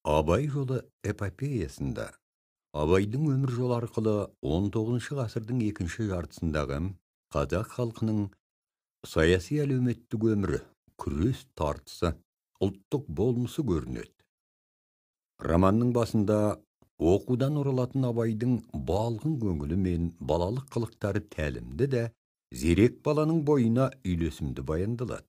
Абай жолы эпопеясында Абайдың өмір жолы арқылы 19 ғасырдың екінші жартысындағы қазақ халқының саяси әлеуметтік өмірі, күрес тартысы, ұлттық болмысы көрінеді. Романның басында оқудан оралатын Абайдың балғын көңілі мен балалық қылықтары тәлімді де зерек баланың бойына үйлесімді баяндалады.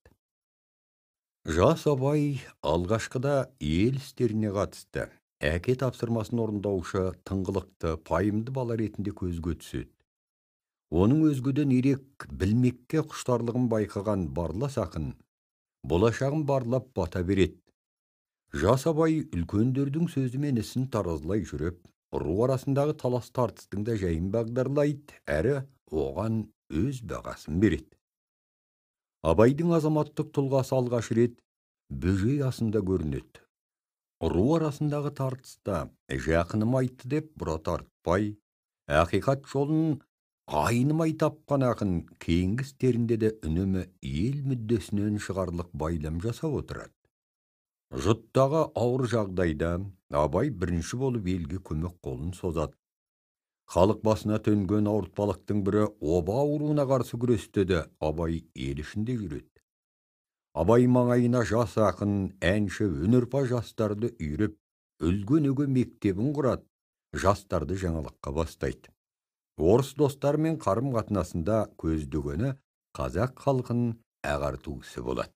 Жас Абай алғашқыда ел істеріне қатысты әке тапсырмасын орындаушы тыңғылықты пайымды бала ретінде көзге түседі. Оның өзгеден ерек білмекке құштарлығын байқаған барлас ақын болашағын барлап бата береді. Жас Абай үлкендердің сөзі мен ісін таразылай жүріп, ру арасындағы талас тартыстың да жайын бағдарлайды, әрі оған өз бағасын береді. Абайдың азаматтық тұлғасы алғаш рет бөжей асында көрінеді. Ру арасындағы тартыста жақыным айтты деп бұра тартпай, ақиқат жолын айнымай тапқан ақын кейінгі істерінде де үнемі ел мүддесінен шығарлық байлам жасап отырады. Жұттағы ауыр жағдайда Абай бірінші болып елге көмек қолын созады. Халық басына төнген ауыртпалықтың бірі оба ауруына қарсы күресте де Абай ел ішінде жүреді. Абай маңайына жас ақын, әнші, өнерпаз жастарды үйреп, үлгі-өнеге мектебін құрады, жастарды жаңалыққа бастайды. Орыс достарымен қарым қатынасында көздегені қазақ халқын ағарту ісі болады.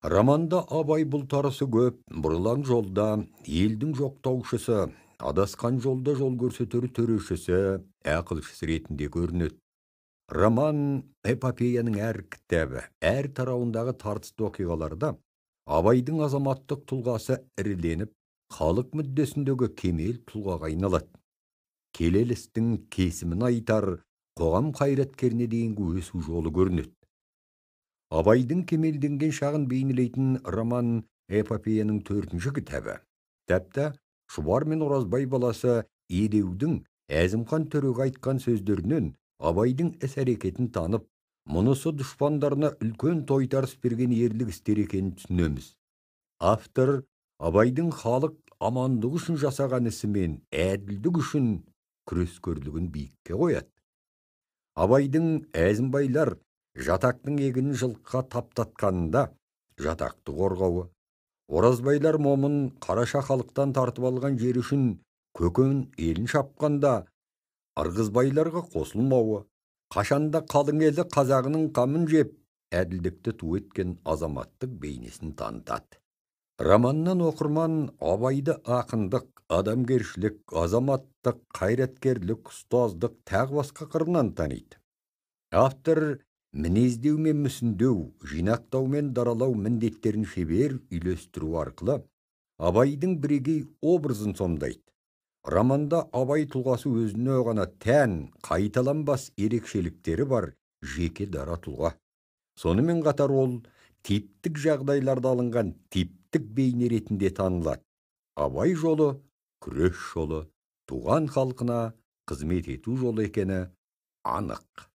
Романда Абай бұлтарысы көп, бұрылаң жолда елдің жоқтаушысы, адасқан жолда жол көрсетер төрешісі, ақылшысы ретінде көрінеді. Роман эпопеяның әр кітабы, әр тарауындағы тартысты оқиғаларда Абайдың азаматтық тұлғасы іріленіп, халық мүддесіндегі кемел тұлғаға айналады. Келел істің кесімін айтар, қоғам қайраткеріне дейінгі өсу жолы көрінеді. Абайдың кемелденген шағын бейнелейтін роман эпопеяның 4-ші кітабы. Кітапта Шұбар мен Оразбай баласы Едеудің Әзімхан төреге айтқан сөздерінен Абайдың іс-әрекетін танып, мұнысы дұшпандарына үлкен тойтарыс берген ерлік істер екенін түсінеміз. Автор Абайдың халық амандығы үшін жасаған ісі мен әділдік үшін күрескерлігін биікке қояды. Абайдың әзімбайлар жатақтың егінін жылқыға таптатқанында жатақты қорғауы, Оразбайлар момын қараша халықтан тартып алған жер үшін көкен елін шапқанда ырғызбайларға қосылмауы, қашанда қалың елі қазағының қамын жеп, әділдікті ту еткен азаматтық бейнесін танытады. Романнан оқырман Абайды ақындық, адамгершілік, азаматтық, қайраткерлік, ұстаздық тағы басқа қырынан таниды. Автор мінездеу мен мүсіндеу, жинақтау мен даралау міндеттерін шебер үйлестіру арқылы Абайдың бірегей образын сомдайды. Романда Абай тұлғасы өзіне ғана тән, қайталанбас ерекшеліктері бар жеке дара тұлға. Сонымен қатар ол типтік жағдайларда алынған типтік бейне ретінде танылады. Абай жолы күрес жолы, туған халқына қызмет ету жолы екені анық.